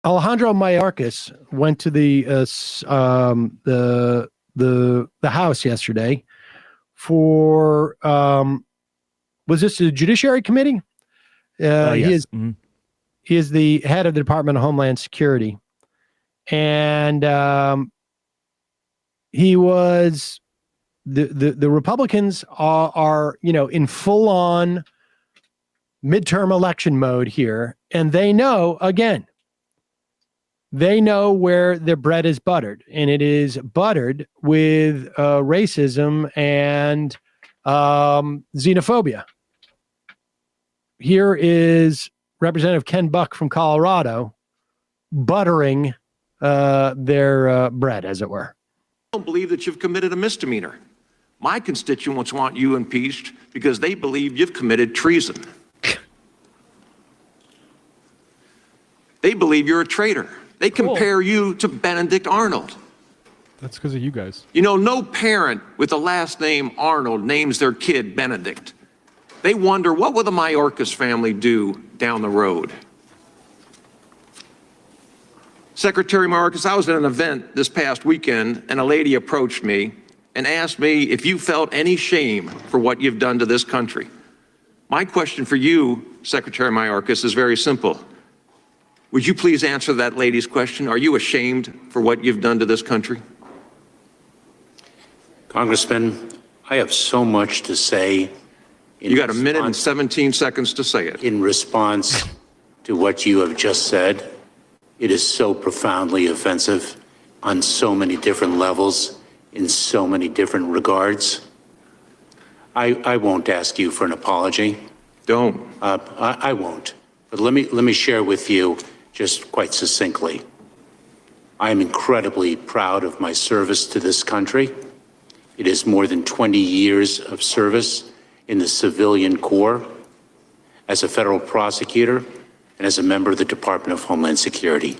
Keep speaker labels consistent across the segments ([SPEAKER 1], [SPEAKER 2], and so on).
[SPEAKER 1] Alejandro Mayorkas went to the House yesterday for was this the Judiciary Committee?
[SPEAKER 2] Yes.
[SPEAKER 1] He is the head of the Department of Homeland Security, and he was the Republicans are in full on midterm election mode here, and they know where their bread is buttered, and it is buttered with racism and xenophobia. Here is Representative Ken Buck from Colorado buttering their bread, as it were.
[SPEAKER 3] I don't believe that you've committed a misdemeanor. My constituents want you impeached because they believe you've committed treason. They believe you're a traitor. They compare you to Benedict Arnold.
[SPEAKER 4] That's because of you guys.
[SPEAKER 3] You know, no parent with the last name Arnold names their kid Benedict. They wonder, what will the Mayorkas family do down the road? Secretary Mayorkas, I was at an event this past weekend, and a lady approached me and asked me if you felt any shame for what you've done to this country. My question for you, Secretary Mayorkas, is very simple. Would you please answer that lady's question? Are you ashamed for what you've done to this country?
[SPEAKER 5] Congressman, I have so much to say.
[SPEAKER 3] You got a minute and 17 seconds to say it.
[SPEAKER 5] In response to what you have just said, it is so profoundly offensive on so many different levels, in so many different regards. I won't ask you for an apology.
[SPEAKER 3] Don't.
[SPEAKER 5] I won't. But let me share with you just quite succinctly. I am incredibly proud of my service to this country. It is more than 20 years of service in the civilian corps, as a federal prosecutor, and as a member of the Department of Homeland Security.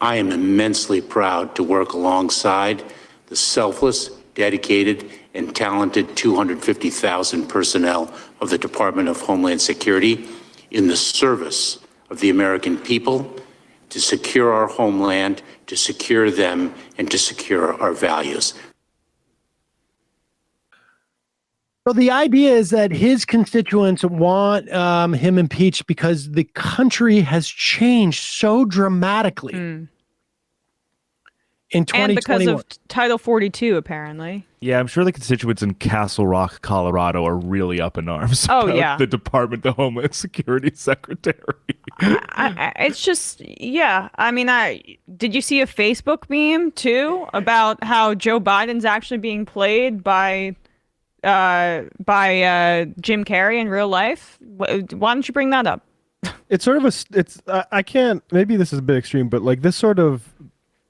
[SPEAKER 5] I am immensely proud to work alongside the selfless, dedicated, and talented 250,000 personnel of the Department of Homeland Security in the service of the American people, to secure our homeland, to secure them, and to secure our values.
[SPEAKER 1] So the idea is that his constituents want him impeached because the country has changed so dramatically in 2021.
[SPEAKER 6] And because of Title 42, apparently.
[SPEAKER 2] Yeah, I'm sure the constituents in Castle Rock, Colorado are really up in arms about the Department of Homeland Security Secretary.
[SPEAKER 6] It's just, yeah. I mean, did you see a Facebook meme, too, about how Joe Biden's actually being played by Jim Carrey in real life? Why don't you bring that up?
[SPEAKER 4] It's sort of I can't, maybe this is a bit extreme, but like this sort of,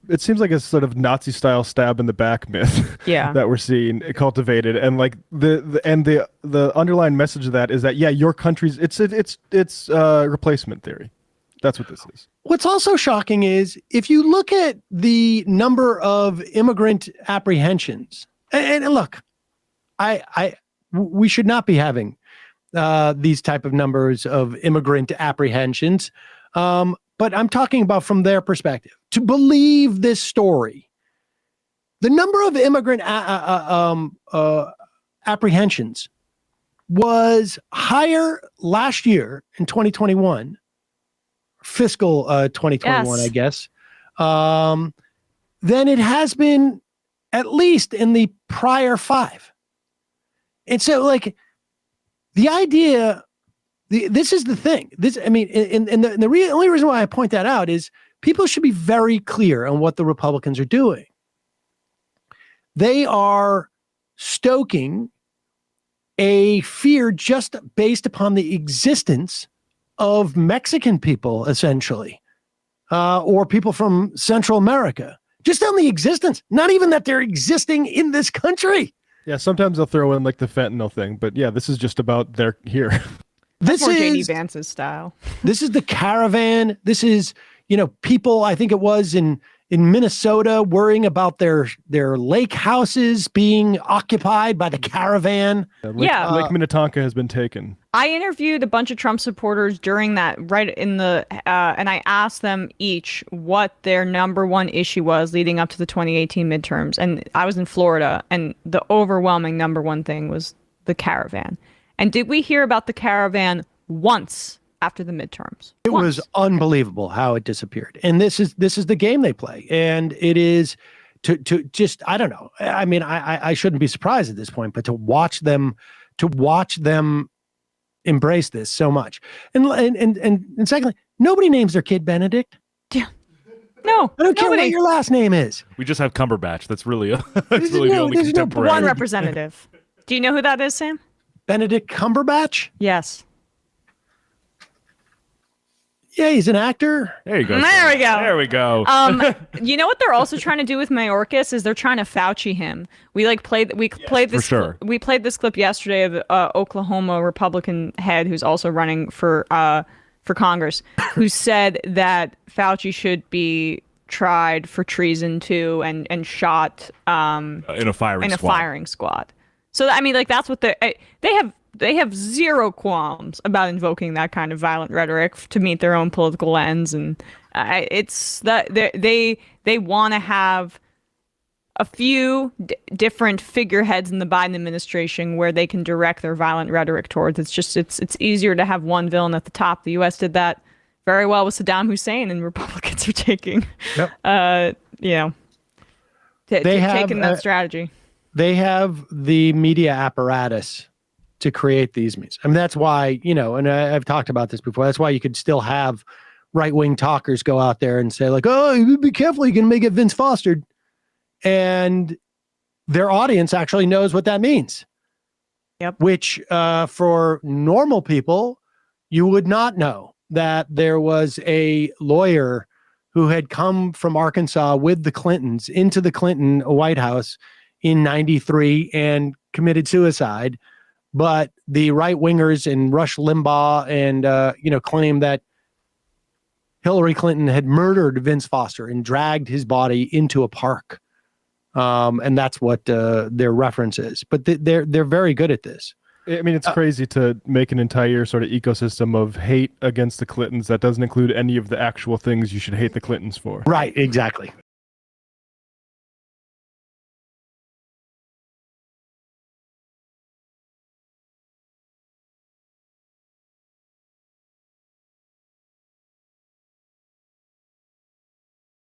[SPEAKER 4] it seems like a sort of Nazi style stab in the back myth that we're seeing cultivated. And like the underlying message of that is that, your country's, it's replacement theory. That's what this is.
[SPEAKER 1] What's also shocking is if you look at the number of immigrant apprehensions, and look, we should not be having these type of numbers of immigrant apprehensions. But I'm talking about from their perspective. To believe this story, the number of immigrant apprehensions was higher last year in 2021, fiscal 2021, I guess, than it has been at least in the prior 5. And so, like, the idea, this is the thing. Only reason why I point that out is people should be very clear on what the Republicans are doing. They are stoking a fear just based upon the existence of Mexican people, essentially, or people from Central America. Just on the existence, not even that they're existing in this country.
[SPEAKER 4] Yeah, sometimes they'll throw in like the fentanyl thing, but yeah, this is just about they're here.
[SPEAKER 6] This is J.D. Vance's style.
[SPEAKER 1] This is the Caravan. This is, people, I think it was in in Minnesota worrying about their lake houses being occupied by the Caravan.
[SPEAKER 4] Lake Minnetonka has been taken.
[SPEAKER 6] I interviewed a bunch of Trump supporters during that, and I asked them each what their number one issue was leading up to the 2018 midterms. And I was in Florida, and the overwhelming number one thing was the Caravan. And did we hear about the Caravan once after the midterms?
[SPEAKER 1] It was unbelievable how it disappeared. And this is the game they play. And it is to just, I don't know. I mean, I shouldn't be surprised at this point, but to watch them embrace this so much. And secondly, nobody names their kid Benedict.
[SPEAKER 6] Yeah. No.
[SPEAKER 1] I don't care what your last name is.
[SPEAKER 2] We just have Cumberbatch. That's really the only contemporary.
[SPEAKER 6] One representative. Do you know who that is, Sam?
[SPEAKER 1] Benedict Cumberbatch?
[SPEAKER 6] Yes.
[SPEAKER 1] Yeah, he's an actor.
[SPEAKER 2] There you go.
[SPEAKER 6] There we go.
[SPEAKER 2] There we go.
[SPEAKER 6] You know what they're also trying to do with Mayorkas is they're trying to Fauci him. We played this clip yesterday of Oklahoma Republican head who's also running for Congress, who said that Fauci should be tried for treason too and shot in a firing squad. So I mean, like that's what they have zero qualms about invoking that kind of violent rhetoric to meet their own political ends, and it's that they want to have a few different figureheads in the Biden administration where they can direct their violent rhetoric towards. It's easier to have one villain at the top. The U.S. did that very well with Saddam Hussein, and Republicans are taking taking that strategy.
[SPEAKER 1] They have the media apparatus to create these memes. I mean, that's why, and I've talked about this before, that's why you could still have right-wing talkers go out there and say like, oh, you be careful, you're going to make it Vince Fostered. And their audience actually knows what that means.
[SPEAKER 6] Yep.
[SPEAKER 1] Which for normal people, you would not know that there was a lawyer who had come from Arkansas with the Clintons into the Clinton White House in 93 and committed suicide. But the right wingers and Rush Limbaugh and, claim that Hillary Clinton had murdered Vince Foster and dragged his body into a park. And that's what their reference is. But they're very good at this.
[SPEAKER 4] I mean, it's crazy to make an entire sort of ecosystem of hate against the Clintons that doesn't include any of the actual things you should hate the Clintons for.
[SPEAKER 1] Right, exactly.